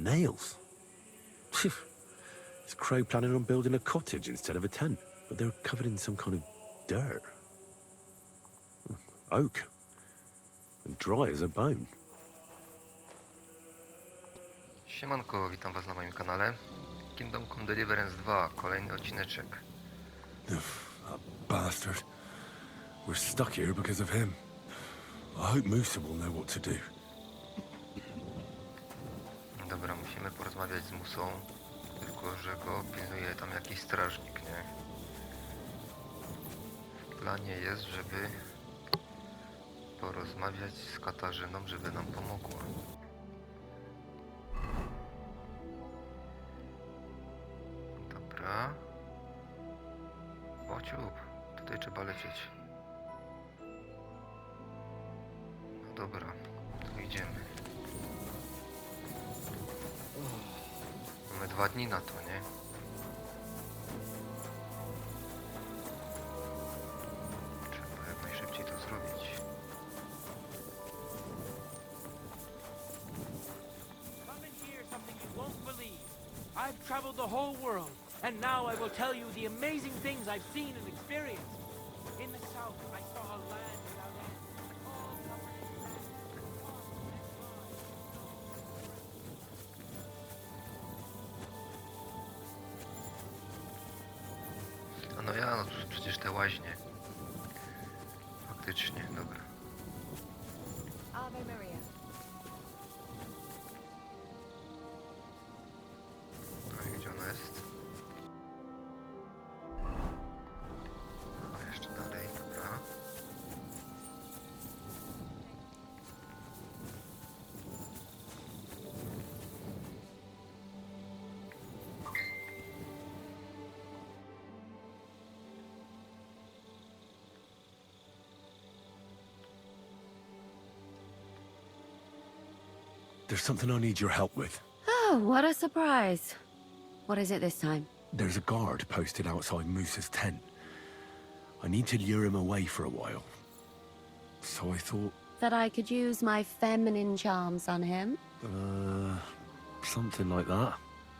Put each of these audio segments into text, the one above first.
Nails. It's Crow planning on building a cottage instead of a tent, but they're covered in some kind of dirt. Oak. And dry as a bone. Siemanko, witam was na moim kanale. Kingdom Come Deliverance 2, kolejny odcineczek. That bastard. We're stuck here because of him. I hope Musa will know what to do. Dobra, musimy porozmawiać z Musą, tylko że go pilnuje tam jakiś strażnik, nie? W planie jest, żeby porozmawiać z Katarzyną, żeby nam pomogła. Dobra. O ciup, tutaj trzeba lecieć. No dobra, to idziemy. Mamy 2 dni na to, nie? Trzeba jak najszybciej to zrobić. Come and hear something you won't believe. I've traveled the whole world, and now I will tell you the amazing things I've seen and experienced. In the south, I saw a land without end. All covered in A no ja, no przecież te łaźnie. Faktycznie, dobra. Ave Maria. No i gdzie ona jest? A jeszcze dalej, dobra. There's something I need your help with. Oh, what a surprise. What is it this time? There's a guard posted outside Musa's tent. I need to lure him away for a while. So I thought, That I could use my feminine charms on him? something like that.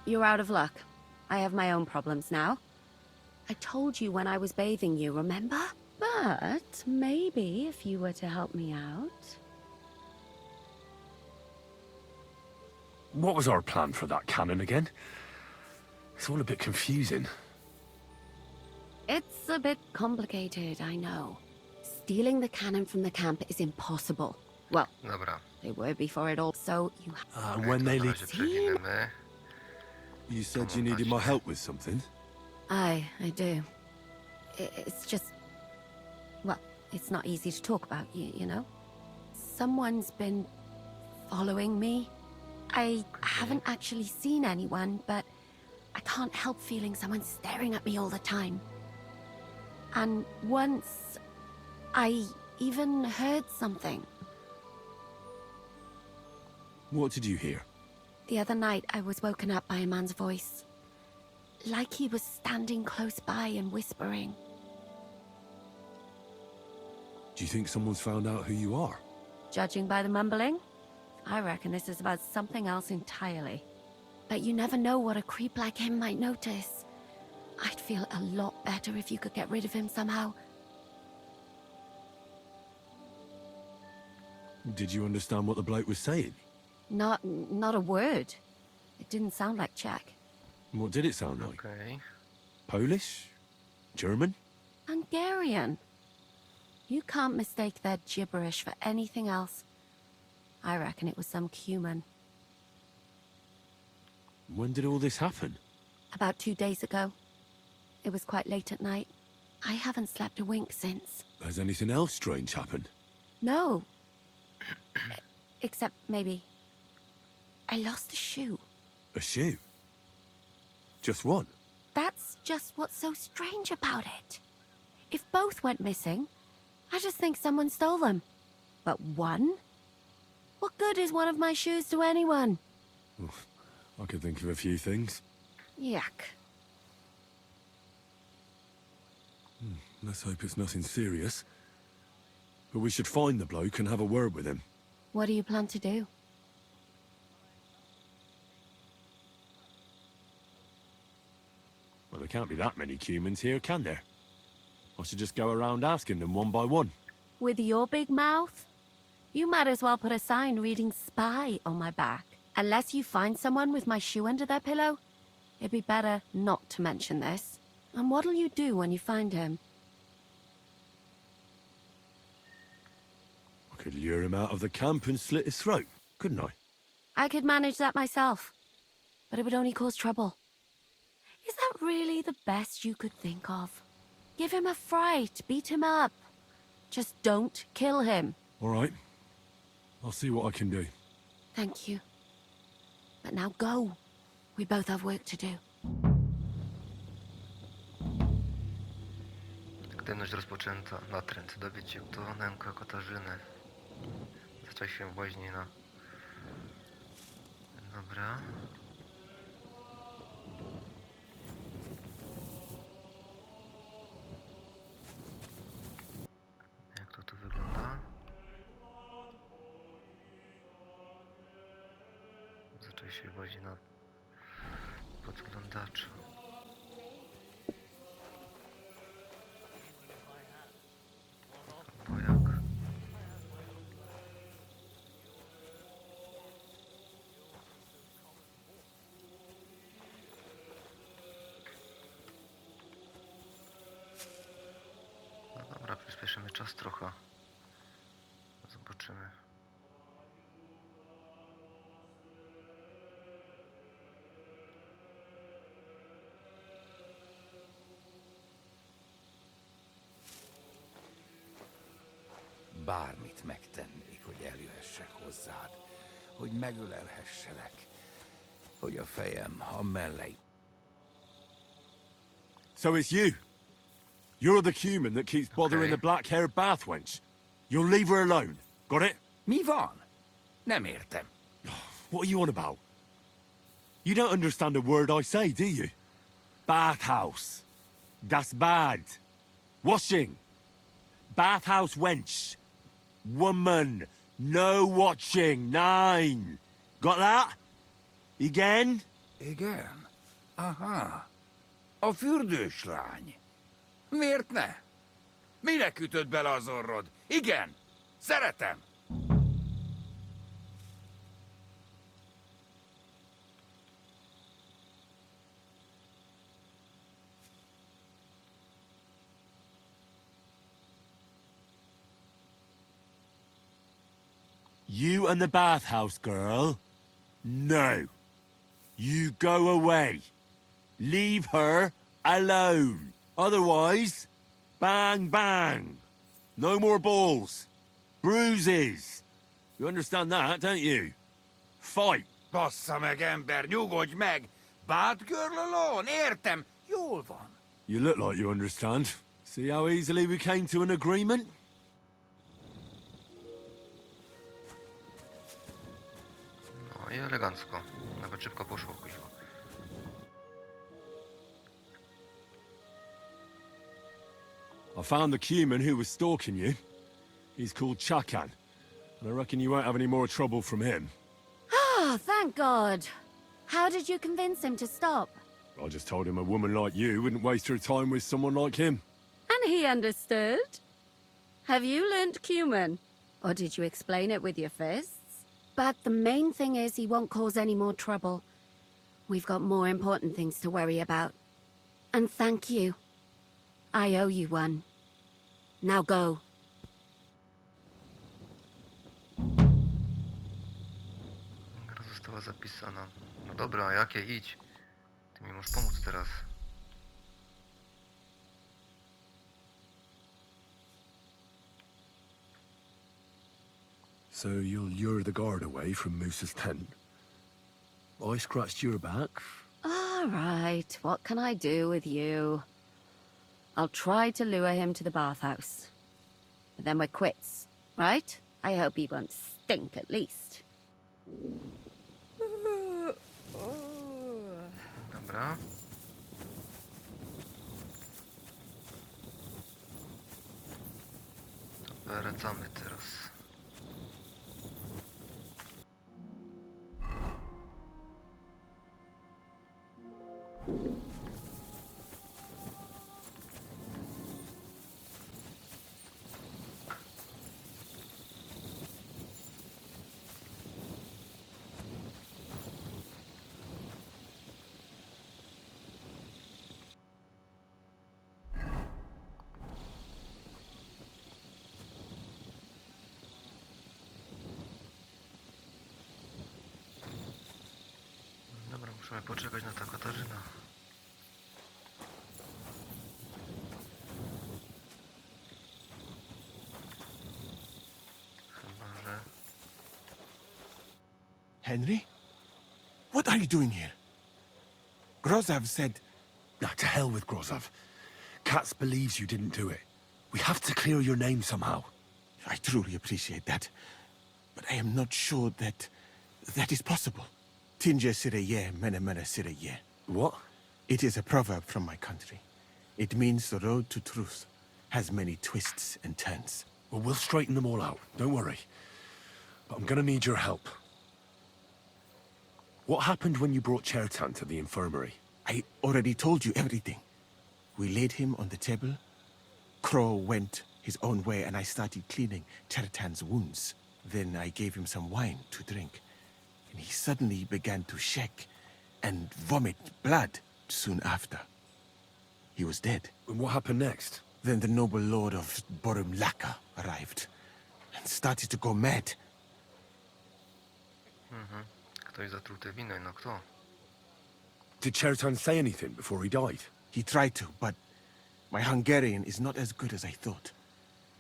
You're out of luck. I have my own problems now. I told you when I was bathing you, remember? But maybe if you were to help me out... What was our plan for that cannon again? It's all a bit confusing. It's a bit complicated, I know. Stealing the cannon from the camp is impossible. Well, Dobra. they were before it all, so you And when they Na leave... razie przewiniemy. You said you needed my help with something? I do. It's just... Well, it's not easy to talk about, you know? Someone's been following me. I haven't actually seen anyone, but I can't help feeling someone staring at me all the time. And once, I even heard something. What did you hear? The other night, I was woken up by a man's voice. Like he was standing close by and whispering. Do you think someone's found out who you are? Judging by the mumbling, I reckon this is about something else entirely. But you never know what a creep like him might notice. I'd feel a lot better if you could get rid of him somehow. Did you understand what the bloke was saying? Not a word. It didn't sound like Czech. What did it sound like? Okej. Polish? German? Hungarian. You can't mistake their gibberish for anything else. I reckon it was some Cuman. When did all this happen? About 2 days ago. It was quite late at night. I haven't slept a wink since. Has anything else strange happened? No. Except maybe... I lost a shoe. A shoe? Just one? That's just what's so strange about it. If both went missing, I just think someone stole them. But one? What good is one of my shoes to anyone? I could think of a few things. Yuck. Let's hope it's nothing serious. But we should find the bloke and have a word with him. What do you plan to do? Well, there can't be that many humans here, can there? I should just go around asking them one by one. With your big mouth? You might as well put a sign reading spy on my back. Unless you find someone with my shoe under their pillow, it'd be better not to mention this. And what'll you do when you find him? I could lure him out of the camp and slit his throat, couldn't I? I could manage that myself, but it would only cause trouble. Is that really the best you could think of? Give him a fright, beat him up. Just don't kill him. All right. I'll see what I can do. Thank you. But now go. We both have work to do. Aktywność rozpoczęta. Natręt. Dowiedz się, kto nęka Katarzynę. Zaczął się woźni na... Dobra. Jak to tu wygląda? Zaczął się woźni na podglądaczu. Bo jak? No dobra, przyspieszymy czas trochę. Zobaczymy. Bármit megtennék, hogy eljöhessek hozzád, hogy megölelhesselek, hogy a fejem a mellei. So it's you. You're the human that keeps bothering Okay. the black-haired bath wench. You'll leave her alone. Got it? Mi van? Nem értem. What are you on about? You don't understand a word I say, do you? Bathhouse. Das bad. Washing. Bathhouse wench. Woman. No watching. 9. Got that? Again? Igen? Aha. A fürdős lány. Miért ne? Minek ütött bele az orrod? Igen. Szeretem. You and the bathhouse girl? No. You go away. Leave her alone. Otherwise, bang, bang. No more balls. Bruises. You understand that, don't you? Fight. Bassza meg, ember, nyugodj meg! Bad girl alone, értem, jól van. You look like you understand. See how easily we came to an agreement? No i elegancko. Nawet szybko poszło, kuźwa. I found the Cuman who was stalking you. He's called Chakan. And I reckon you won't have any more trouble from him. Oh, thank God. How did you convince him to stop? I just told him a woman like you wouldn't waste her time with someone like him. And he understood? Have you learnt Cuman? Or did you explain it with your fists? But the main thing is he won't cause any more trouble. We've got more important things to worry about. And thank you. I owe you one. Now go. Gra została zapisana. No dobra, jakie? Idź. Ty mi możesz pomóc teraz. So you'll lure the guard away from Moose's tent? I scratched your back. All right, what can I do with you? I'll try to lure him to the bathhouse. But then we're quits, right? I hope he won't stink at least. Dobra. To wracamy teraz. Musimy poczekać na to Katarzyna. Chyba, że... Henry? What are you doing here? Grozav said... Nah, to hell with Grozov. Katz believes you didn't do it. We have to clear your name somehow. I truly appreciate that. But I am not sure that is possible. Tinja sireye, mene mene sireye. What? It is a proverb from my country. It means the road to truth has many twists and turns. Well, we'll straighten them all out. Don't worry. But I'm gonna need your help. What happened when you brought Chertan to the infirmary? I already told you everything. We laid him on the table. Crow went his own way and I started cleaning Chertan's wounds. Then I gave him some wine to drink. And he suddenly began to shake and vomit blood soon after. He was dead. And what happened next? Then the noble lord of Borumlaka arrived and started to go mad. Ktoś zatruł te wino, no kto? Did Chertan say anything before he died? He tried to, but my Hungarian is not as good as I thought.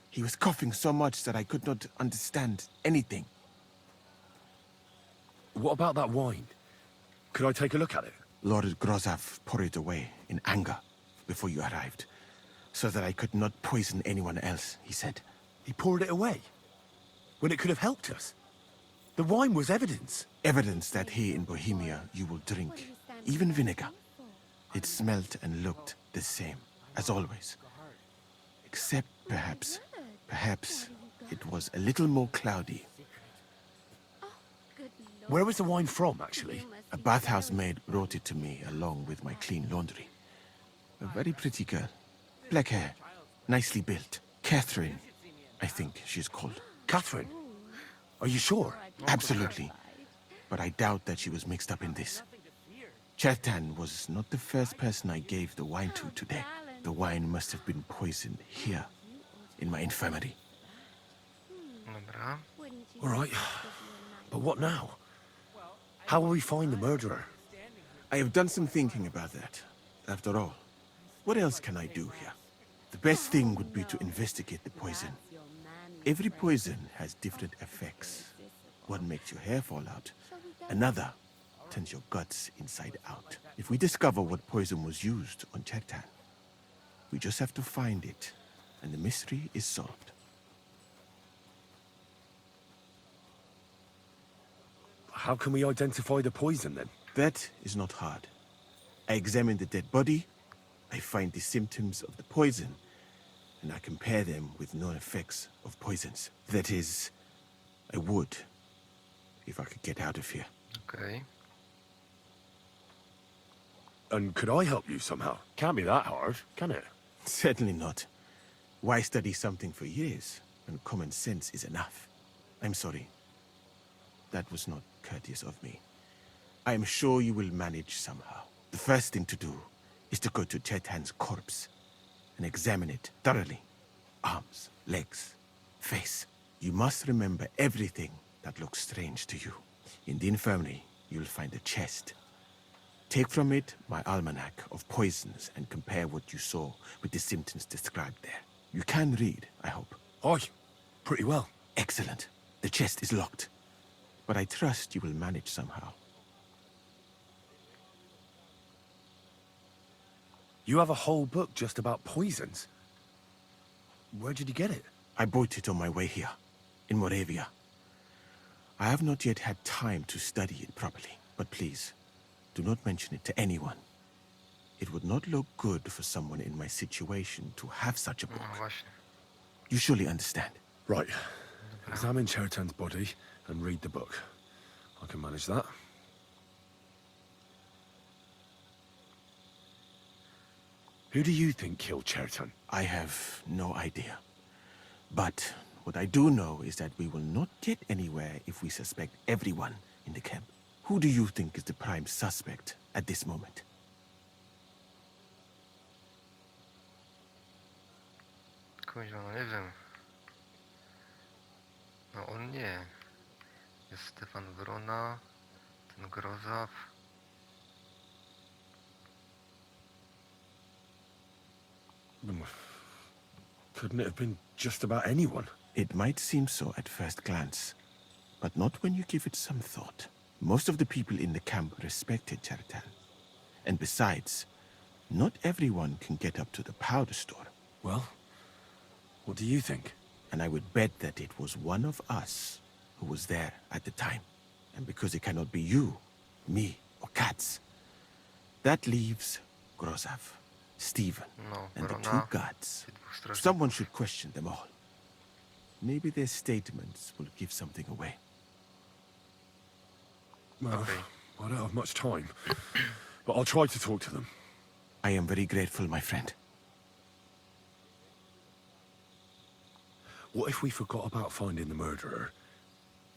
He was coughing so much that I could not understand anything. What about that wine? Could I take a look at it? Lord Grozav poured it away in anger before you arrived, so that I could not poison anyone else, he said. He poured it away? When it could have helped us? The wine was evidence. Evidence that here in Bohemia you will drink, even vinegar. It smelled and looked the same, as always. Except perhaps it was a little more cloudy. Where was the wine from, actually? A bathhouse maid brought it to me along with my clean laundry. A very pretty girl. Black hair, nicely built. Catherine, I think she's called. Catherine? Are you sure? Absolutely. But I doubt that she was mixed up in this. Chertan was not the first person I gave the wine to today. The wine must have been poisoned here, in my infirmary. Dobra. All right. But what now? How will we find the murderer? I have done some thinking about that. After all, what else can I do here? The best thing would be to investigate the poison. Every poison has different effects. One makes your hair fall out. Another turns your guts inside out. If we discover what poison was used on Chertan, we just have to find it, and the mystery is solved. How can we identify the poison, then? That is not hard. I examine the dead body, I find the symptoms of the poison, and I compare them with known effects of poisons. That is, I would, if I could get out of here. Okej. And could I help you somehow? Can't be that hard, can it? Certainly not. Why study something for years when common sense is enough? I'm sorry. That was not courteous of me. I am sure you will manage somehow. The first thing to do is to go to Chertan's corpse and examine it thoroughly. Arms, legs, face. You must remember everything that looks strange to you. In the infirmary, you'll find a chest. Take from it my almanac of poisons and compare what you saw with the symptoms described there. You can read, I hope. Aye, pretty well. Excellent. The chest is locked. But I trust you will manage somehow. You have a whole book just about poisons. Where did you get it? I bought it on my way here, in Moravia. I have not yet had time to study it properly, but please, do not mention it to anyone. It would not look good for someone in my situation to have such a No book. właśnie. You surely understand. Right. Examine Chertan's body and read the book. I can manage that. Who do you think killed Chertan? I have no idea. But what I do know is that we will not get anywhere if we suspect everyone in the camp. Who do you think is the prime suspect at this moment? Kuźwa, no nie wiem. No on nie. Jest Stefan Wrona, ten Grozaw. Couldn't it have been just about anyone? It might seem so at first glance, but not when you give it some thought. Most of the people in the camp respected Chertan. And besides, not everyone can get up to the powder store. Well, what do you think? And I would bet that it was one of us who was there at the time. And because it cannot be you, me, or Katz, that leaves Grozav, Stephen, No, and the Brona, two guards. tych dwóch strażników. Someone should question them all. Maybe their statements will give something away. Well, Okay. I don't have much time, but I'll try to talk to them. I am very grateful, my friend. What if we forgot about finding the murderer,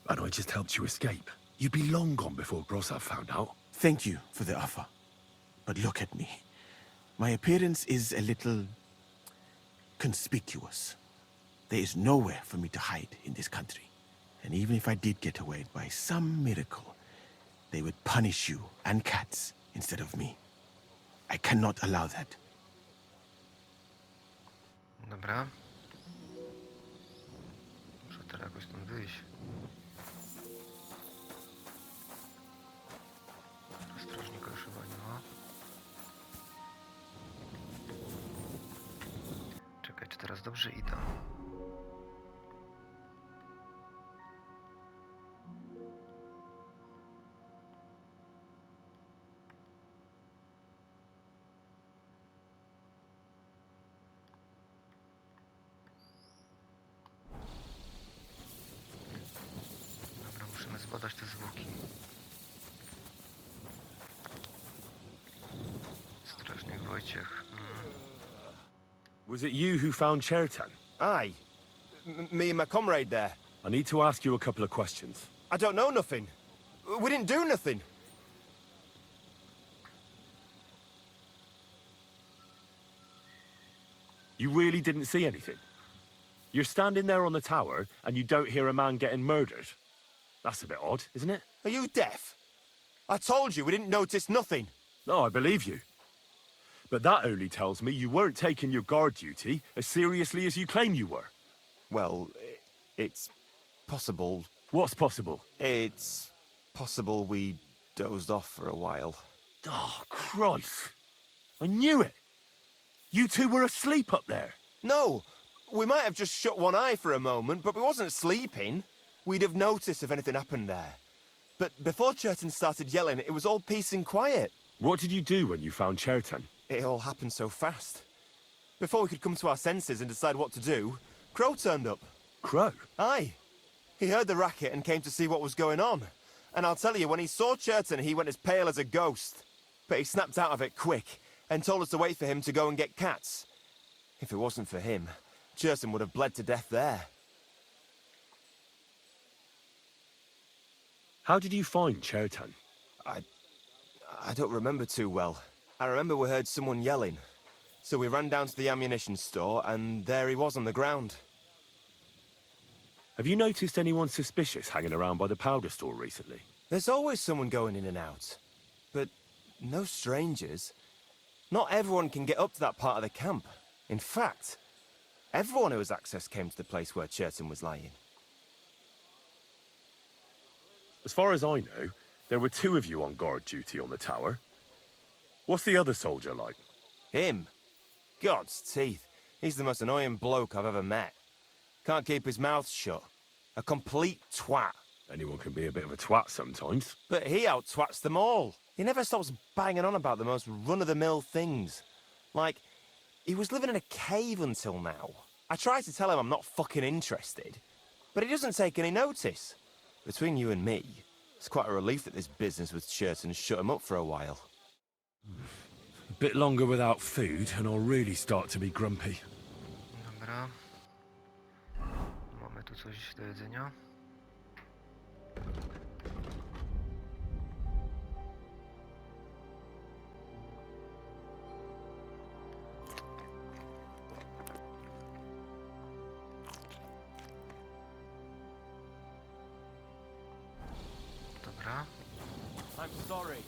and I just helped you escape? You'd be long gone before Grosav found out. Thank you for the offer. But look at me. My appearance is a little conspicuous. There is nowhere for me to hide in this country. And even if I did get away by some miracle, they would punish you and Katz instead of me. I cannot allow that. Dobra. Muszę teraz jakoś stąd wyjść. Strażnika już chyba nie ma. Czekaj, czy teraz dobrze idę? Dobra, musimy zbadać te zwłoki. Strażnik Wojciech. Was it you who found Chertan? Aye. Me and my comrade there. I need to ask you a couple of questions. I don't know nothing. We didn't do nothing. You really didn't see anything? You're standing there on the tower, and you don't hear a man getting murdered? That's a bit odd, isn't it? Are you deaf? I told you we didn't notice nothing. No, I believe you. But that only tells me you weren't taking your guard duty as seriously as you claim you were. Well, it's possible. What's possible? It's possible we dozed off for a while. Oh, Christ. I knew it. You two were asleep up there. No, we might have just shut one eye for a moment, but we wasn't sleeping. We'd have noticed if anything happened there. But before Chertan started yelling, it was all peace and quiet. What did you do when you found Chertan? It all happened so fast. Before we could come to our senses and decide what to do, Crow turned up. Crow? Aye. He heard the racket and came to see what was going on. And I'll tell you, when he saw Chertan, he went as pale as a ghost. But he snapped out of it quick and told us to wait for him to go and get Katz. If it wasn't for him, Chertan would have bled to death there. How did you find Chertan? I don't remember too well. I remember we heard someone yelling. So we ran down to the ammunition store, and there he was on the ground. Have you noticed anyone suspicious hanging around by the powder store recently? There's always someone going in and out. But no strangers. Not everyone can get up to that part of the camp. In fact, everyone who has access came to the place where Chertan was lying. As far as I know, there were two of you on guard duty on the tower. What's the other soldier like? Him? God's teeth. He's the most annoying bloke I've ever met. Can't keep his mouth shut. A complete twat. Anyone can be a bit of a twat sometimes. But he out-twats them all. He never stops banging on about the most run-of-the-mill things. Like, he was living in a cave until now. I tried to tell him I'm not fucking interested, but he doesn't take any notice. Between you and me, it's quite a relief that this business with Chertan shut him up for a while. A bit longer without food, and I'll really start to be grumpy. Dobra. Mamy tu coś do jedzenia. Dobra. I'm sorry.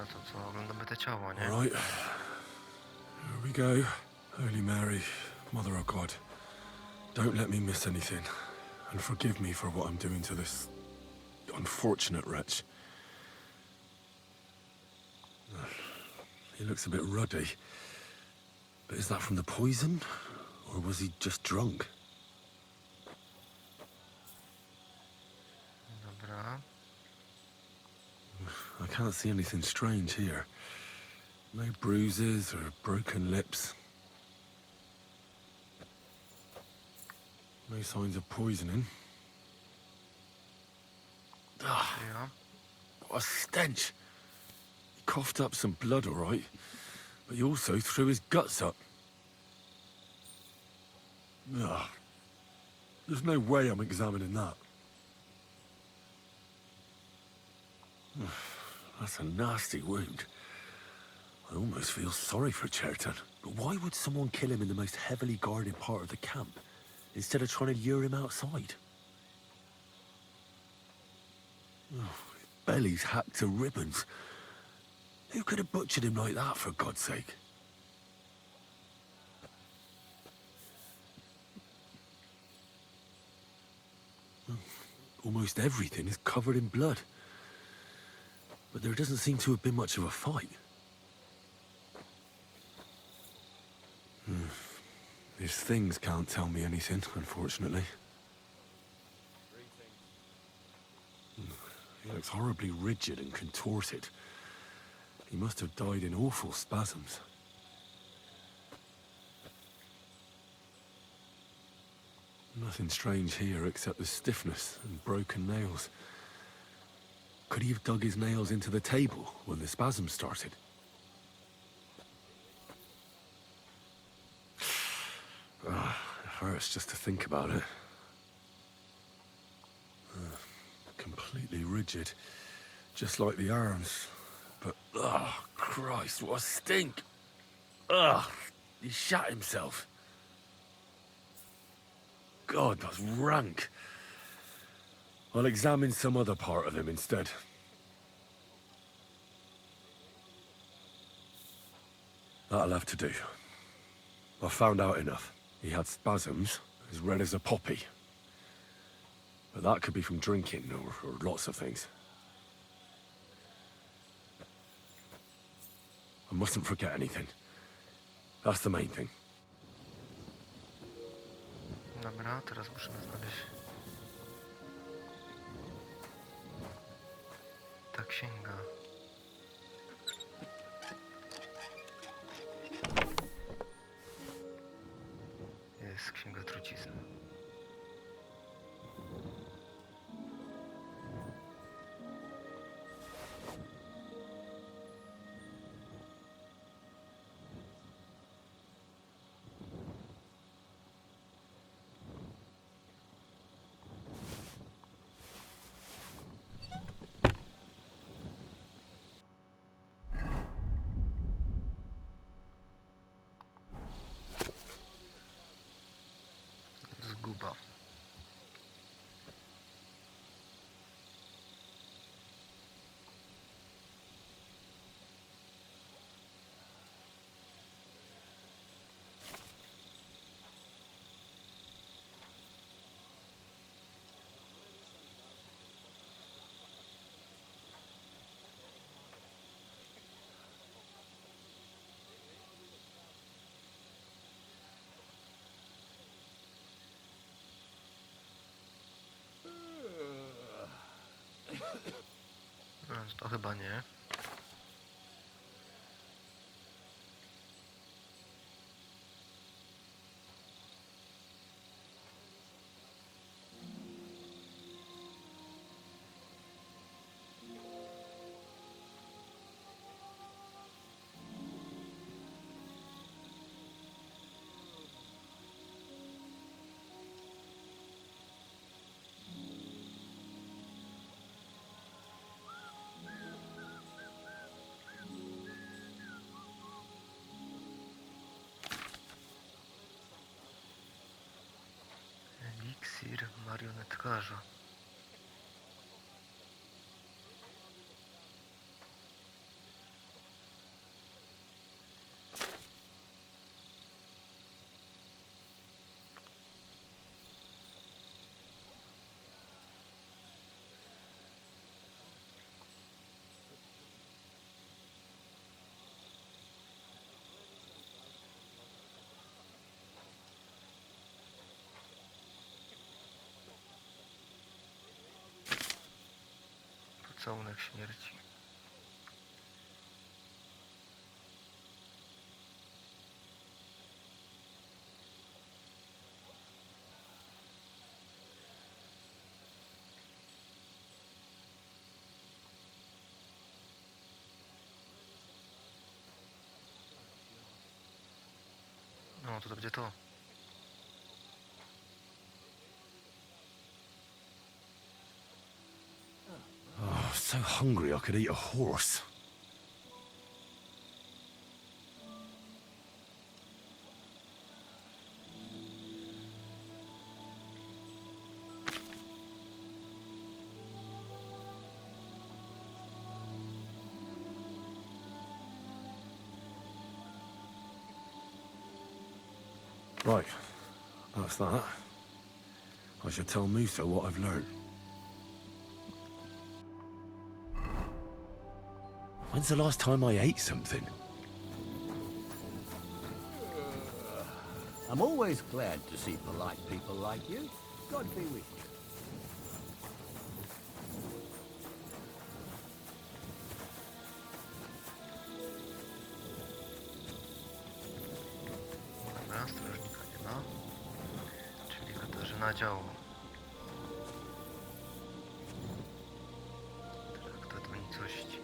to co, oglądamy te ciało, nie? All right. Here we go. Holy Mary, Mother of God, don't let me miss anything, and forgive me for what I'm doing to this unfortunate wretch. He looks a bit ruddy. But is that from the poison? Or was he just drunk? Dobra. I can't see anything strange here. No bruises or broken lips. No signs of poisoning. Ah, Ja. what a stench! He coughed up some blood, all right, but he also threw his guts up. Ugh. There's no way I'm examining that. That's a nasty wound. I almost feel sorry for Cherton. But why would someone kill him in the most heavily guarded part of the camp, instead of trying to lure him outside? Oh, his belly's hacked to ribbons. Who could have butchered him like that, for God's sake? Almost everything is covered in blood. But there doesn't seem to have been much of a fight. These things can't tell me anything, unfortunately. He looks horribly rigid and contorted. He must have died in awful spasms. Nothing strange here except the stiffness and broken nails. Could he have dug his nails into the table when the spasms started? It hurts just to think about it. Completely rigid, just like the arms. But, oh, Christ, what a stink! Ugh, he shat himself. God, that's rank. I'll examine some other part of him instead. That'll have to do. I've found out enough. He had spasms, as red as a poppy. But that could be from drinking, or lots of things. I mustn't forget anything. That's the main thing. Dobra, teraz musimy znaleźć... Ta księga. Jest księga trucizny. Zguba. To chyba nie. Eliksir marionetkarza. Pocałunek śmierci. No, to będzie to. Oh, so hungry I could eat a horse. Right, that's that. I should tell Musa what I've learned. When's the last time I ate something? I'm always glad to see polite people like you. God be with you. Dobra, strażnika nie ma. Czyli Katarzyna działo. Traktat o nicości.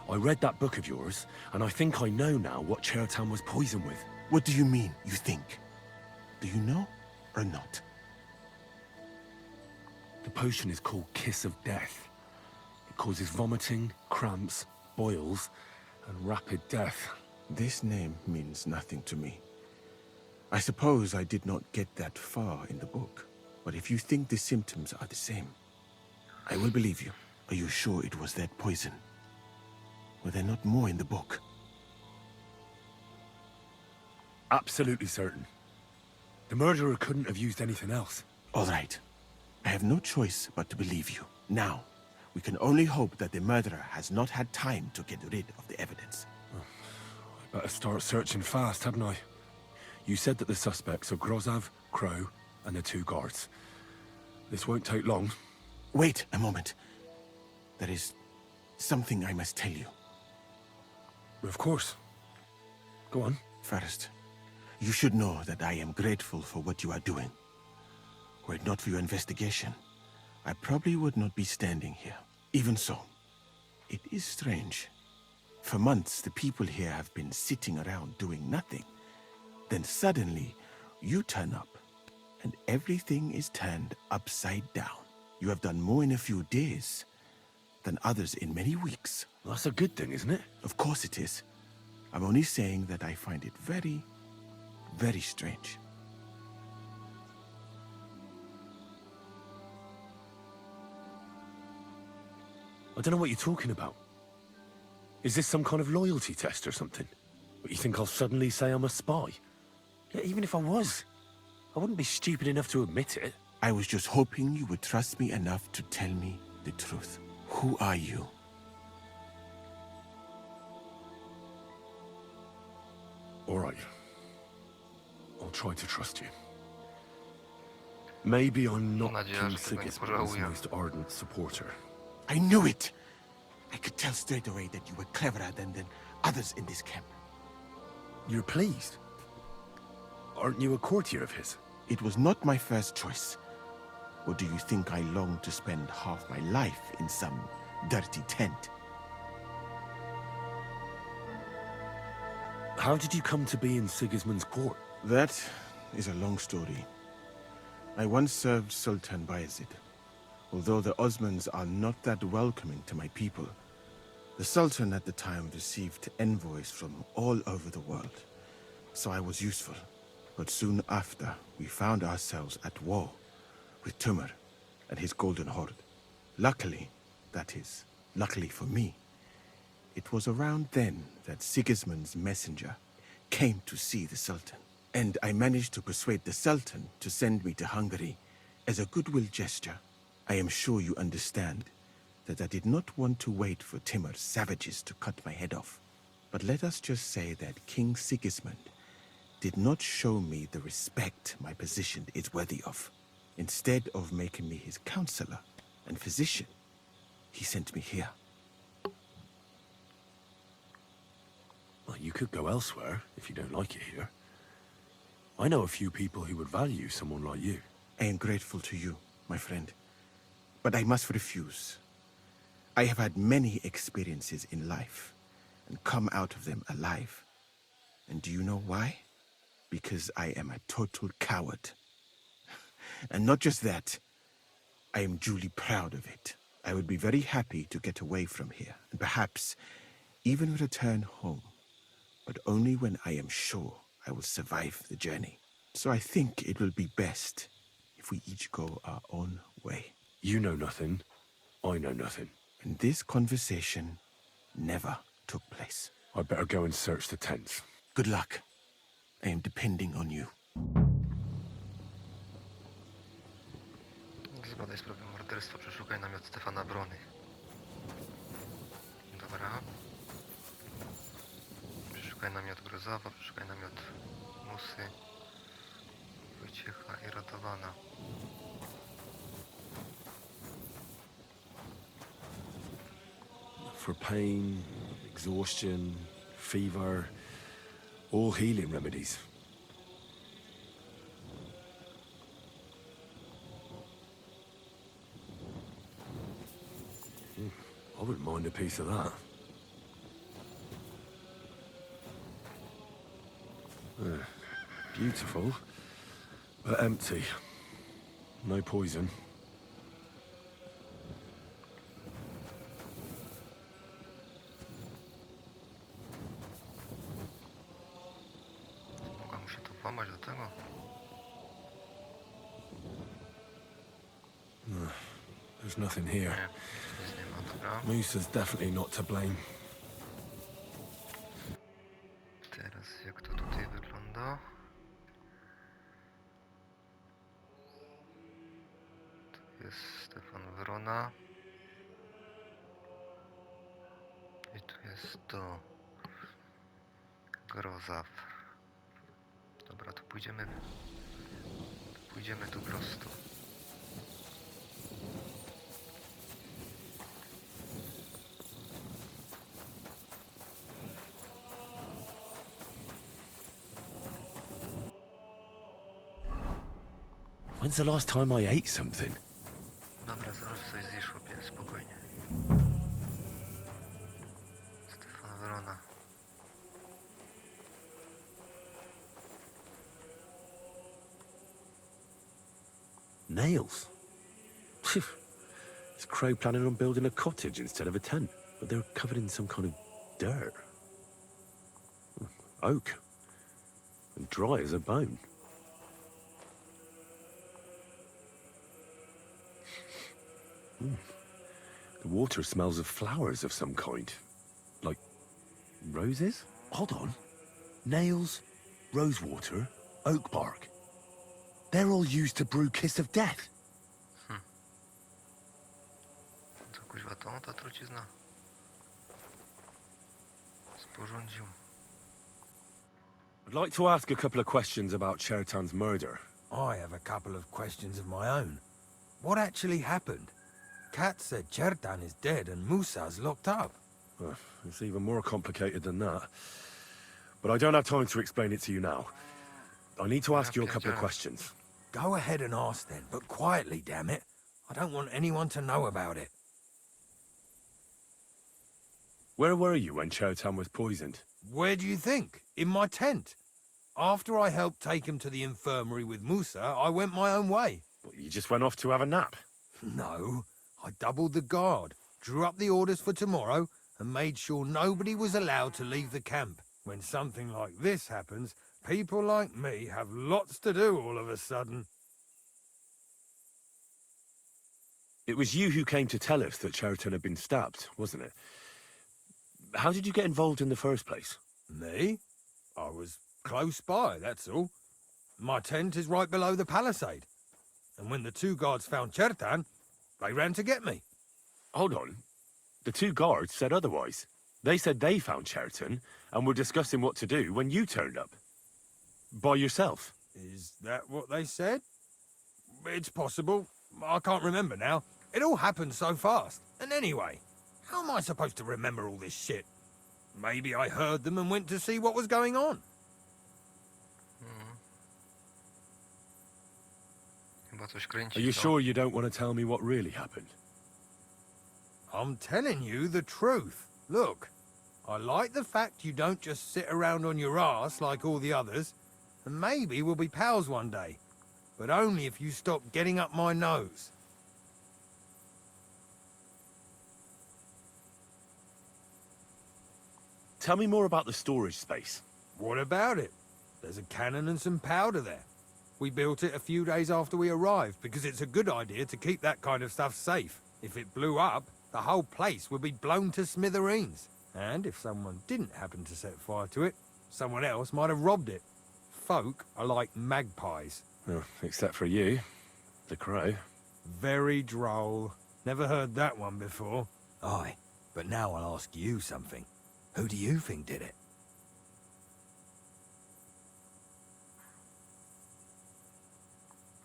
I read that book of yours, and I think I know now what Chertown was poisoned with. What do you mean, you think? Do you know or not? The potion is called Kiss of Death. It causes vomiting, cramps, boils, and rapid death. This name means nothing to me. I suppose I did not get that far in the book. But if you think the symptoms are the same, I will believe you. Are you sure it was that poison? Were there not more in the book? Absolutely certain. The murderer couldn't have used anything else. All right. I have no choice but to believe you. Now, we can only hope that the murderer has not had time to get rid of the evidence. I better start searching fast, hadn't I? You said that the suspects are Grozav, Crow, and the two guards. This won't take long. Wait a moment. There is something I must tell you. Of course. Go on. First, you should know that I am grateful for what you are doing. Were it not for your investigation, I probably would not be standing here. Even so, it is strange. For months, the people here have been sitting around doing nothing. Then suddenly, you turn up, and everything is turned upside down. You have done more in a few days than others in many weeks. That's a good thing, isn't it? Of course it is. I'm only saying that I find it very, very strange. I don't know what you're talking about. Is this some kind of loyalty test or something? But you think I'll suddenly say I'm a spy? Yeah, even if I was, I wouldn't be stupid enough to admit it. I was just hoping you would trust me enough to tell me the truth. Who are you? All right. I'll try to trust you. Maybe I'm not Mam nadzieję, King że tego nie Sigismund's pożałuję. most ardent supporter. I knew it! I could tell straight away that you were cleverer than others in this camp. You're pleased? Aren't you a courtier of his? It was not my first choice. Or do you think I long to spend half my life in some dirty tent? How did you come to be in Sigismund's court? That is a long story. I once served Sultan Bayezid. Although the Osmans are not that welcoming to my people, the Sultan at the time received envoys from all over the world, so I was useful. But soon after, we found ourselves at war with Timur and his Golden Horde. Luckily, that is, luckily for me, it was around then that Sigismund's messenger came to see the Sultan. And I managed to persuade the Sultan to send me to Hungary as a goodwill gesture. I am sure you understand that I did not want to wait for Timur's savages to cut my head off. But let us just say that King Sigismund did not show me the respect my position is worthy of. Instead of making me his counselor and physician, he sent me here. Well, you could go elsewhere if you don't like it here. I know a few people who would value someone like you. I am grateful to you, my friend. But I must refuse. I have had many experiences in life and come out of them alive. And do you know why? Because I am a total coward. And not just that, I am duly proud of it. I would be very happy to get away from here, and perhaps even return home, but only when I am sure I will survive the journey. So I think it will be best if we each go our own way. You know nothing. I know nothing. And this conversation never took place. I'd better go and search the tents. Good luck. I am depending on you. Zbadaj sprawę morderstwa, przeszukaj namiot Stefana Brony. Dobra. Przeszukaj namiot Grozowa, przeszukaj namiot Musy. Wyciecha i ratowana. For pain, exhaustion, fever, all healing remedies. I wouldn't mind a piece of that. Beautiful, but empty. No poison. Mogła mu się tu włamać do tego? There's nothing here. Nie, nic nie ma, dobra. Musa's definitely not to blame. Teraz jak to tutaj wygląda? Tu jest Stefan Wrona. I tu jest to Grozaw. Dobra, to pójdziemy tu prosto. When's the last time I ate something? Dobra, zaraz coś zjesz, chłopie, spokojnie. Stefan Wrona. Nails. Is Crow planning on building a cottage instead of a tent? But they're covered in some kind of dirt. Oak. And dry as a bone. The water smells of flowers of some kind. Like roses? Hold on. Nails, rosewater, oak bark. They're all used to brew Kiss of Death. Co kuźwa to? Ta trucizna sporządził. I'd like to ask a couple of questions about Chertan's murder. I have a couple of questions of my own. What actually happened? Kat said Chertan is dead and Musa's locked up. It's even more complicated than that. But I don't have time to explain it to you now. I need to ask you a couple of questions. Go ahead and ask then, but quietly, damn it. I don't want anyone to know about it. Where were you when Chertan was poisoned? Where do you think? In my tent. After I helped take him to the infirmary with Musa, I went my own way. Well, you just went off to have a nap. No, I doubled the guard, drew up the orders for tomorrow, and made sure nobody was allowed to leave the camp. When something like this happens, people like me have lots to do all of a sudden. It was you who came to tell us that Chertan had been stabbed, wasn't it? How did you get involved in the first place? Me? I was close by, that's all. My tent is right below the palisade. And when the two guards found Chertan, they ran to get me. Hold on. The two guards said otherwise. They said they found Chertan and were discussing what to do when you turned up. By yourself. Is that what they said? it's possible. I can't remember now. It all happened so fast. And anyway, how am I supposed to remember all this shit? Maybe I heard them and went to see what was going on. Chyba coś kręci. Are you co? sure you don't want to tell me what really happened? I'm telling you the truth. Look, I like the fact you don't just sit around on your ass like all the others, and maybe we'll be pals one day, but only if you stop getting up my nose. Tell me more about the storage space. What about it? There's a cannon and some powder there. We built it a few days after we arrived because it's a good idea to keep that kind of stuff safe. If it blew up, the whole place would be blown to smithereens. And if someone didn't happen to set fire to it, someone else might have robbed it. Folk are like magpies. Well, except for you, the crow. Very droll. Never heard that one before. Aye, but now I'll ask you something. Who do you think did it?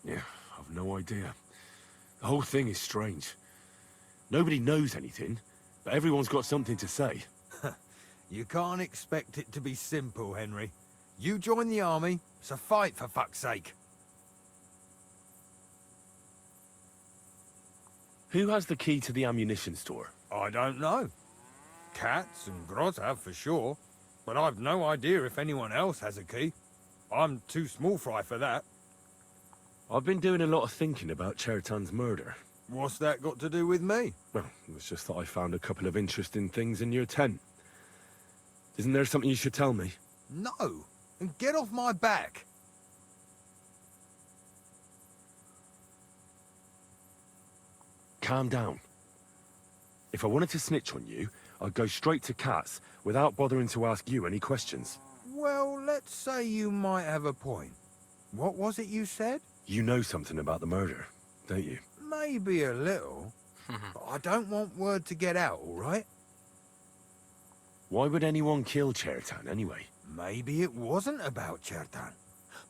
Yeah, I've no idea. The whole thing is strange. Nobody knows anything, but everyone's got something to say. You can't expect it to be simple, Henry. You join the army, so fight for fuck's sake. Who has the key to the ammunition store? I don't know. Cats and Grozav for sure, but I've no idea if anyone else has a key. I'm too small fry for that. I've been doing a lot of thinking about Chertan's murder. What's that got to do with me? Well, it was just that I found a couple of interesting things in your tent. Isn't there something you should tell me? No, and get off my back. Calm down. If I wanted to snitch on you, I'd go straight to Katz without bothering to ask you any questions. Well, let's say you might have a point. What was it you said? You know something about the murder, don't you? Maybe a little, but I don't want word to get out, all right? Why would anyone kill Chertan anyway? Maybe it wasn't about Chertan.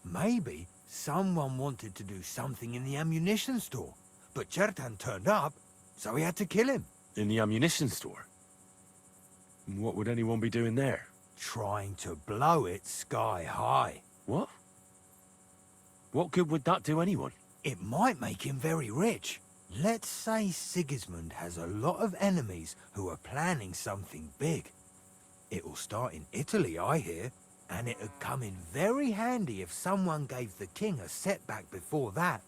Maybe someone wanted to do something in the ammunition store, but Chertan turned up, so we had to kill him. In the ammunition store? What would anyone be doing there? Trying to blow it sky high. What? What good would that do anyone? It might make him very rich. Let's say Sigismund has a lot of enemies who are planning something big. It'll start in Italy, I hear, and it'd come in very handy if someone gave the king a setback before that.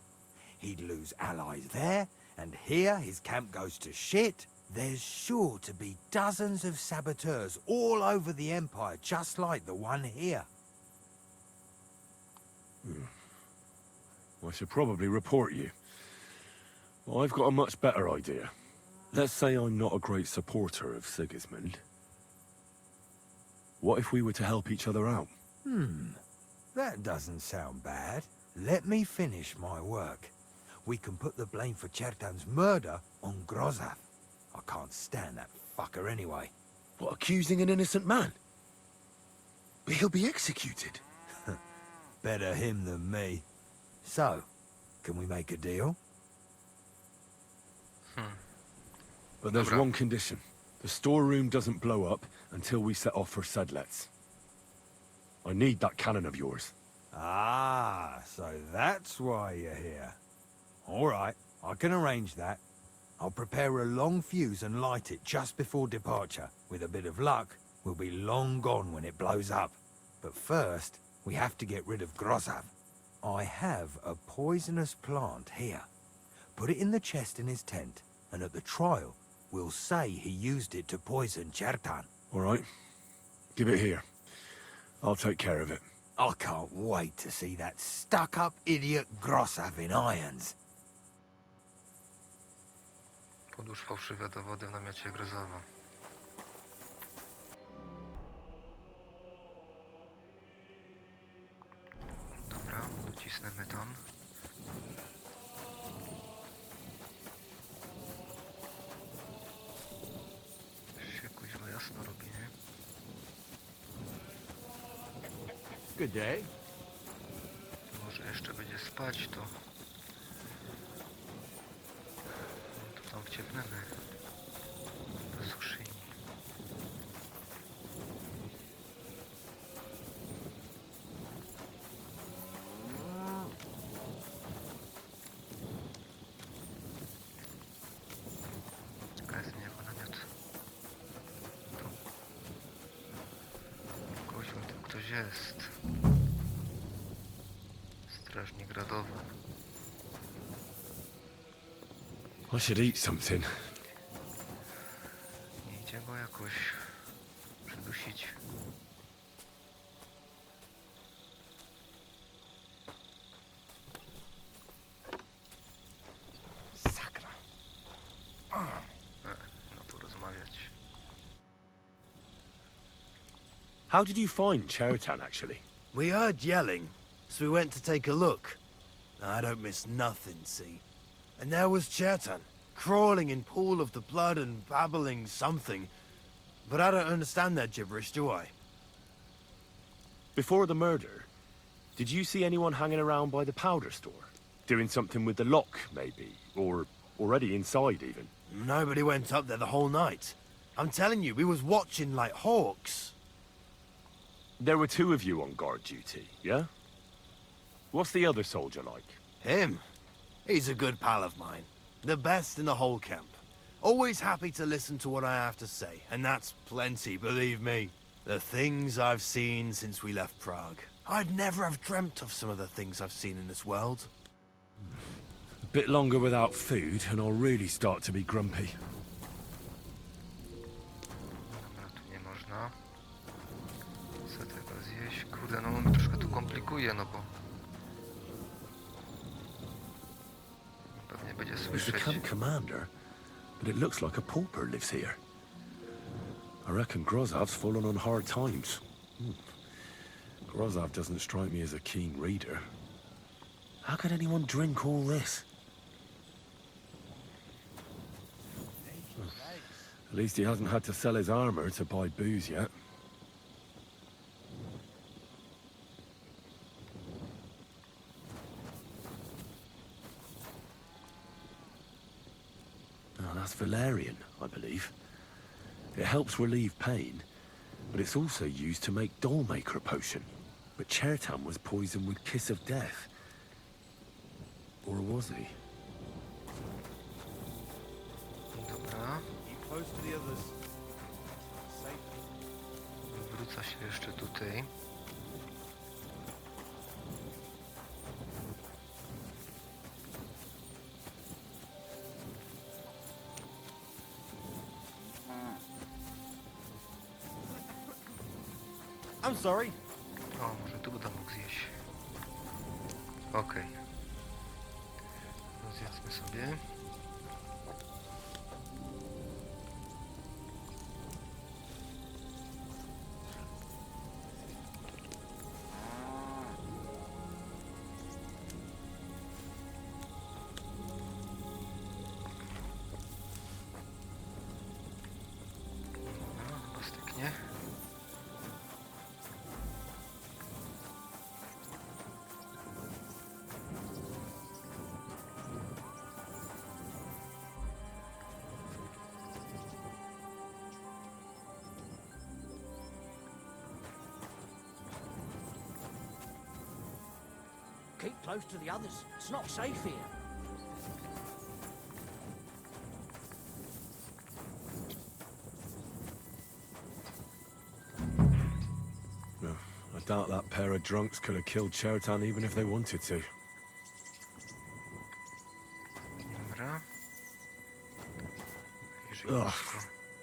He'd lose allies there, and here his camp goes to shit. There's sure to be dozens of saboteurs all over the Empire, just like the one here. I should probably report you. Well, I've got a much better idea. Let's say I'm not a great supporter of Sigismund. What if we were to help each other out? That doesn't sound bad. Let me finish my work. We can put the blame for Chertan's murder on Grozav. I can't stand that fucker anyway. What, accusing an innocent man? But he'll be executed. Better him than me. So, can we make a deal? But there's Dobra. one condition. The storeroom doesn't blow up until we set off for Sedlets. I need that cannon of yours. Ah, so that's why you're here. All right, I can arrange that. I'll prepare a long fuse and light it just before departure. With a bit of luck, we'll be long gone when it blows up. But first, we have to get rid of Grozav. I have a poisonous plant here. Put it in the chest in his tent, and at the trial, we'll say he used it to poison Chertan. All right. Give it here. I'll take care of it. I can't wait to see that stuck-up idiot Grozav in irons. Podłóż fałszywe dowody w namiocie Grozowa. Dobra, docisnemy tam. Się kuźwa jasno robi, nie? Good day. Może jeszcze będzie spać, to ciepnemy do skrzyni. Jaka jest niebo namiot? Tu. Kościół, tam ktoś jest. Strażnik radowy. I should eat something. Nie idzie go jakoś przydusić. Sakra. No tu rozmawiać. How did you find Chertan, actually? We heard yelling, so we went to take a look. I don't miss nothing, see? And there was Chertan, crawling in pool of the blood and babbling something. But I don't understand that gibberish, do I? Before the murder, did you see anyone hanging around by the powder store? Doing something with the lock, maybe? Or already inside, even? Nobody went up there the whole night. I'm telling you, we was watching like hawks. There were two of you on guard duty, yeah? What's the other soldier like? Him? He's a good pal of mine. The best in the whole camp. Always happy to listen to what I have to say, and that's plenty, believe me. The things I've seen since we left Prague. I'd never have dreamt of some of the things I've seen in this world. A bit longer without food, and I'll really start to be grumpy. Dobra, tu nie można. Co tego zjeść? Kurde, no on troszkę tu komplikuje, no bo... Pewnie będzie He's the słyszeć. camp commander, but it looks like a pauper lives here. I reckon Grozov's fallen on hard times. Grozov doesn't strike me as a keen reader. How could anyone drink all this? At least he hasn't had to sell his armor to buy booze yet. Oh, that's valerian, I believe. It helps relieve pain, but it's also used to make Dollmaker potion. But Chertan was poisoned with Kiss of Death. Or was he? Dobra. Keep close to the others. Wrócę się jeszcze tutaj. I'm sorry. O, może tu będę mógł zjeść. Okej. No zjedzmy sobie. Dobra, chyba styknie. Keep close to the others. It's not safe here. No, I doubt that pair of drunks could have killed Chertan even if they wanted to. Dobra. Ugh,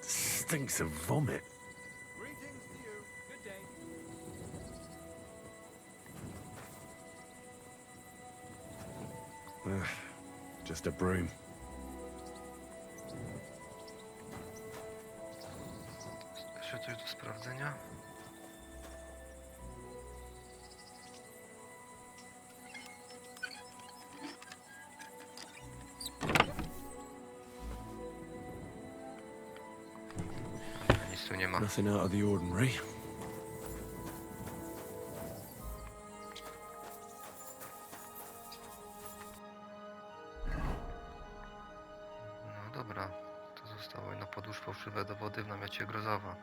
stinks of vomit. Greetings to you. Good day. Ugh, just a broom. Jeszcze coś do sprawdzenia? Nic tu nie ma. Nothing out of the ordinary. No Dobra, to zostało. No podłóż fałszywe dowody w namiocie Grozowa.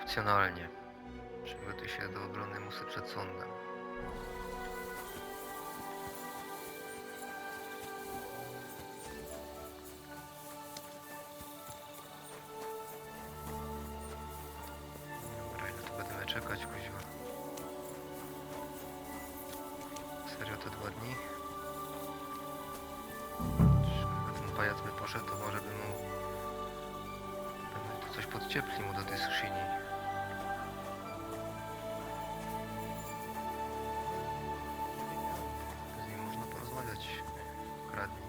Opcjonalnie. Przygotuj się do obrony Musy przed sądem. Dobra, ile tu będziemy czekać, kuźwa? Serio te 2 dni? Gdyby ten pajac by poszedł, to może by tu coś podciepli mu do tej sushini. Z nim można porozmawiać. Kradnij.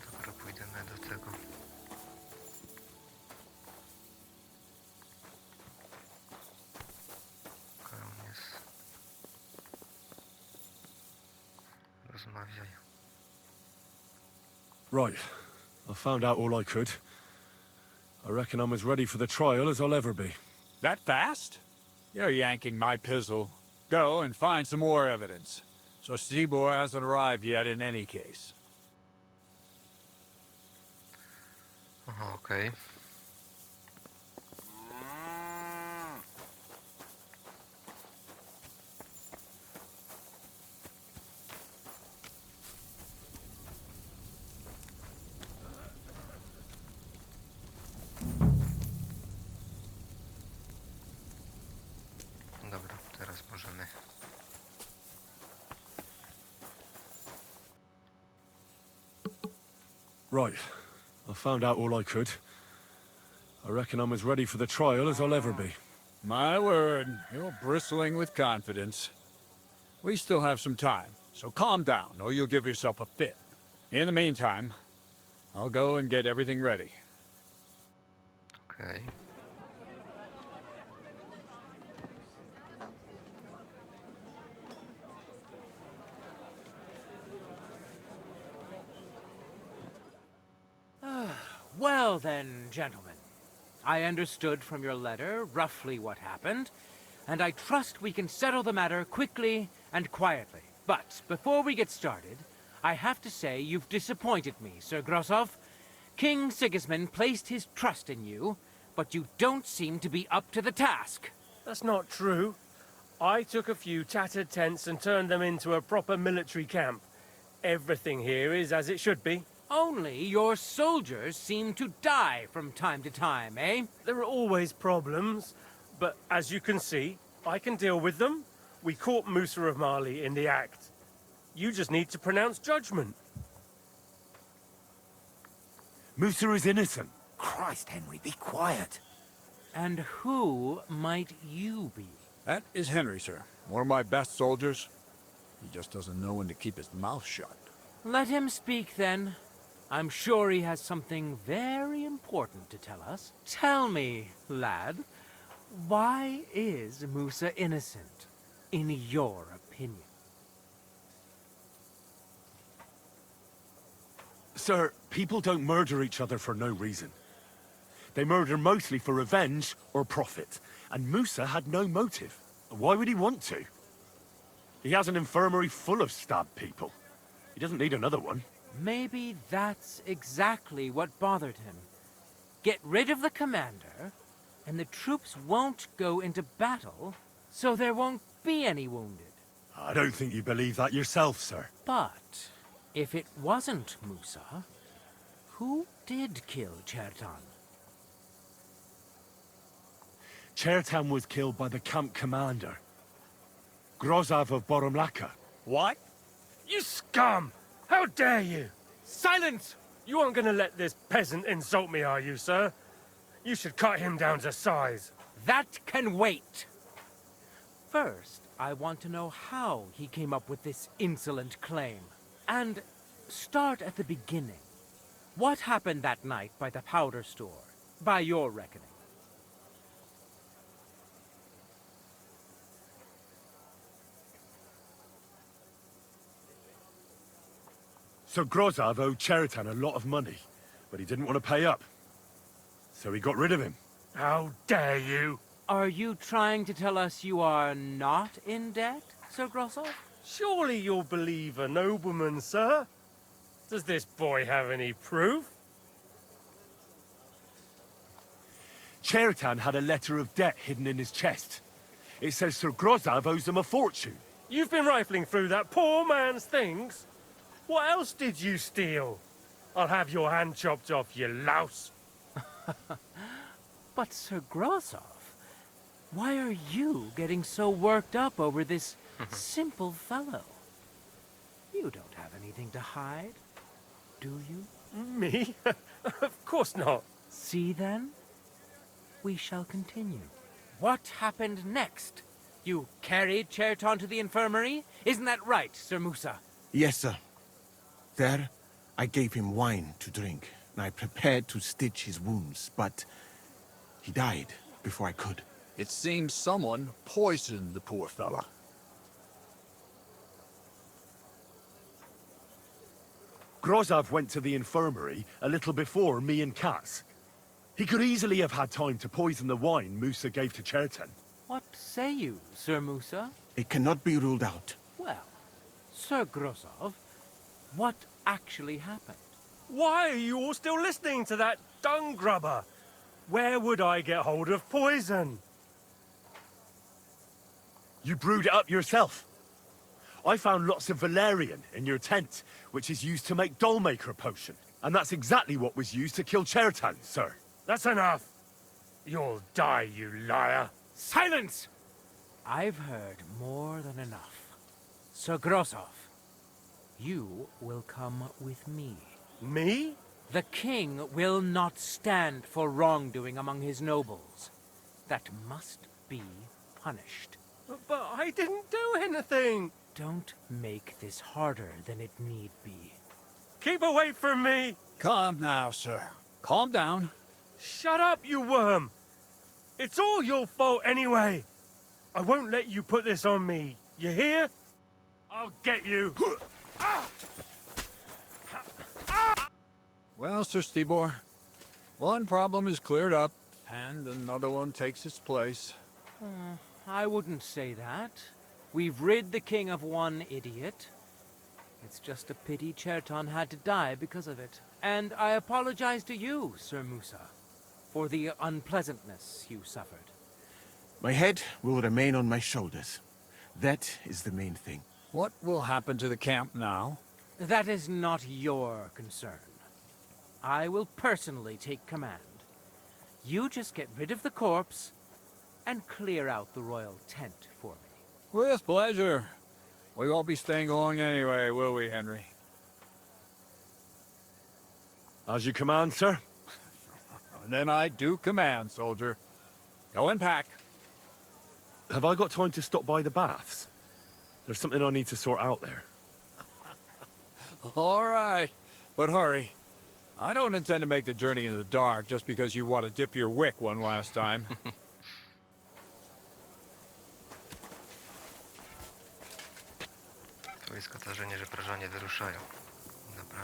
Dobra, pójdziemy do tego. Koniec. Rozmawiaj. Right. I found out all I could. I reckon I'm as ready for the trial as I'll ever be. That fast? You're yanking my pizzle. Go and find some more evidence. So Stibor hasn't arrived yet in any case. Aha, okej. Dobra, teraz możemy. Right. I found out all I could. I reckon I'm as ready for the trial as I'll ever be. My word, you're bristling with confidence. We still have some time, so calm down, or you'll give yourself a fit. In the meantime, I'll go and get everything ready. Okej. Well then, gentlemen, I understood from your letter roughly what happened, and I trust we can settle the matter quickly and quietly. But before we get started, I have to say you've disappointed me, Sir Grosov. King Sigismund placed his trust in you, but you don't seem to be up to the task. That's not true. I took a few tattered tents and turned them into a proper military camp. Everything here is as it should be. Only your soldiers seem to die from time to time, eh? There are always problems, but as you can see, I can deal with them. We caught Musa of Mali in the act. You just need to pronounce judgment. Musa is innocent. Christ, Henry, be quiet. And who might you be? That is Henry, sir. One of my best soldiers. He just doesn't know when to keep his mouth shut. Let him speak, then. I'm sure he has something very important to tell us. Tell me, lad, why is Musa innocent, in your opinion? Sir, people don't murder each other for no reason. They murder mostly for revenge or profit. And Musa had no motive. Why would he want to? He has an infirmary full of stabbed people. He doesn't need another one. Maybe that's exactly what bothered him. Get rid of the commander, and the troops won't go into battle, so there won't be any wounded. I don't think you believe that yourself, sir. But if it wasn't Musa, who did kill Chertan? Chertan was killed by the camp commander, Grozav of Boromlaka. What? You scum! How dare you! Silence! You aren't gonna let this peasant insult me, are you, sir? You should cut him down to size. That can wait. First, I want to know how he came up with this insolent claim. And start at the beginning. What happened that night by the powder store, by your reckoning? So Grozav owed Cheriton a lot of money, but he didn't want to pay up. So he got rid of him. How dare you? Are you trying to tell us you are not in debt, Sir Grossov? Surely you'll believe a nobleman, sir. Does this boy have any proof? Cheriton had a letter of debt hidden in his chest. It says Sir Grozav owes him a fortune. You've been rifling through that poor man's things? What else did you steal? I'll have your hand chopped off, you louse. But Sir Grossov, why are you getting so worked up over this simple fellow? You don't have anything to hide, do you? Me? Of course not. See then? We shall continue. What happened next? You carried Cheriton to the infirmary? Isn't that right, Sir Musa? Yes, sir. There, I gave him wine to drink, and I prepared to stitch his wounds, but he died before I could. It seems someone poisoned the poor fella. Grozav went to the infirmary a little before me and Katz. He could easily have had time to poison the wine Musa gave to Cheriton. What say you, Sir Musa? It cannot be ruled out. Well, Sir Grossov, what actually happened? Why are you all still listening to that dung grubber? Where would I get hold of poison? You brewed it up yourself. I found lots of valerian in your tent, which is used to make dollmaker potion. And that's exactly what was used to kill Cheriton, sir. That's enough. You'll die, you liar. Silence! I've heard more than enough. Sir Grossov, you will come with me. Me? The king will not stand for wrongdoing among his nobles. That must be punished. But I didn't do anything. Don't make this harder than it need be. Keep away from me. Calm now, sir. Calm down. Shut up, you worm. It's all your fault anyway. I won't let you put this on me. You hear? I'll get you. Well, Sir Stibor, one problem is cleared up, and another one takes its place. I wouldn't say that. We've rid the king of one idiot. It's just a pity Cheriton had to die because of it. And I apologize to you, Sir Musa, for the unpleasantness you suffered. My head will remain on my shoulders. That is the main thing. What will happen to the camp now? That is not your concern. I will personally take command. You just get rid of the corpse and clear out the royal tent for me. With pleasure. We won't be staying long anyway, will we, Henry? As you command, sir. And then I do command, soldier. Go and pack. Have I got time to stop by the baths? There's something I need to sort out there. All right, but hurry. I don't intend to make the journey in the dark just because you want to dip your wick one last time. Wojska tarzenie, że prażanie wyruszają. Dobra.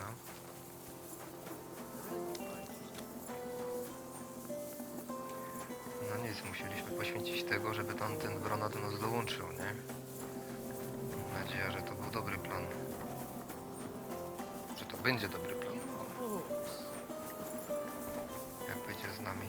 No nic, musieliśmy poświęcić tego, żeby tamten Wrona do nas dołączył, nie? Mam nadzieję, że to był dobry plan. Że to będzie dobry plan. Jak będzie z nami.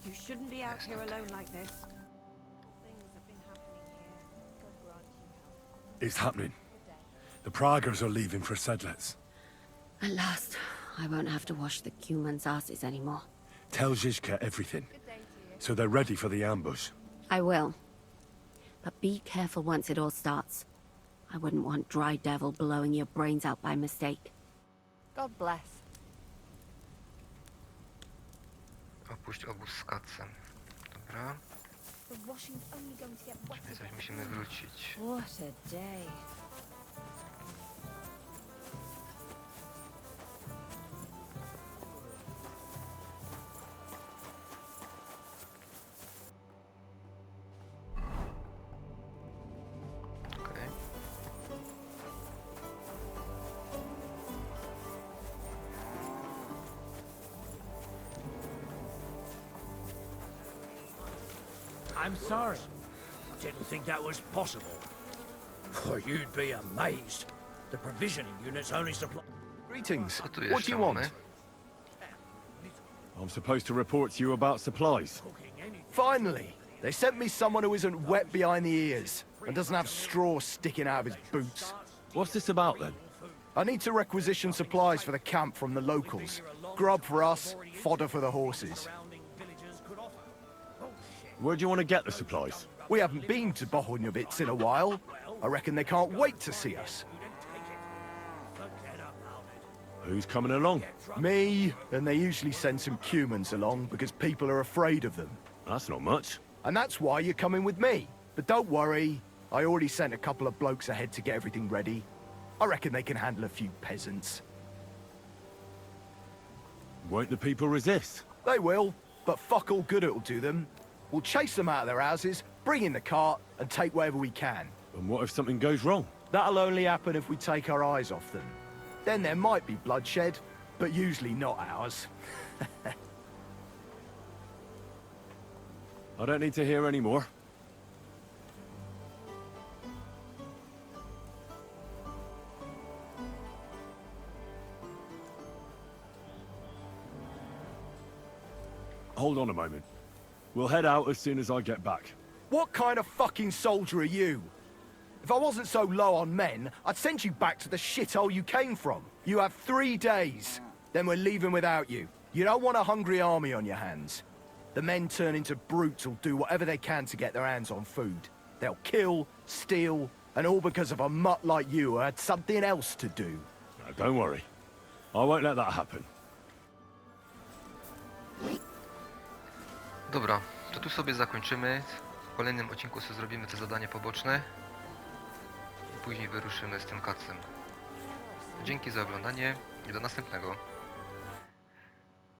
You shouldn't be out here alone like this. Things have been happening here. God grant you help. It's happening. The Praggers are leaving for Sedlets. At last, I won't have to wash the Cuman's asses anymore. Tell Zizka everything, so they're ready for the ambush. I will. But be careful once it all starts. I wouldn't want Dry Devil blowing your brains out by mistake. God bless. Opuść obóz z kacem. Dobra. The washing's only going to get Czyli wetter. coś musimy wrócić. What a day. Okej. I'm sorry. Didn't think that was possible. For you'd be amazed. The provisioning units only supply... Greetings. Co tu What do jeszcze you want? mamy? I'm supposed to report to you about supplies. Finally! They sent me someone who isn't wet behind the ears and doesn't have straw sticking out of his boots. What's this about, then? I need to requisition supplies for the camp from the locals. Grub for us, fodder for the horses. Where do you want to get the supplies? We haven't been to Bohunjovitz in a while. I reckon they can't wait to see us. Who's coming along? Me, and they usually send some Cumans along because people are afraid of them. That's not much. And that's why you're coming with me. But don't worry, I already sent a couple of blokes ahead to get everything ready. I reckon they can handle a few peasants. Won't the people resist? They will, but fuck all good it'll do them. We'll chase them out of their houses, bring in the cart, and take whatever we can. And what if something goes wrong? That'll only happen if we take our eyes off them. Then there might be bloodshed, but usually not ours. I don't need to hear any more. Hold on a moment. We'll head out as soon as I get back. What kind of fucking soldier are you? If I wasn't so low on men, I'd send you back to the shithole you came from. You have 3 days. Then we're leaving without you. You don't want a hungry army on your hands. The men turn into brutes who'll do whatever they can to get their hands on food. They'll kill, steal, and all because of a mutt like you who had something else to do. No, don't worry. I won't let that happen. Dobra, to tu sobie zakończymy. W kolejnym odcinku sobie zrobimy te zadanie poboczne. I później wyruszymy z tym kacem. Dzięki za oglądanie i do następnego.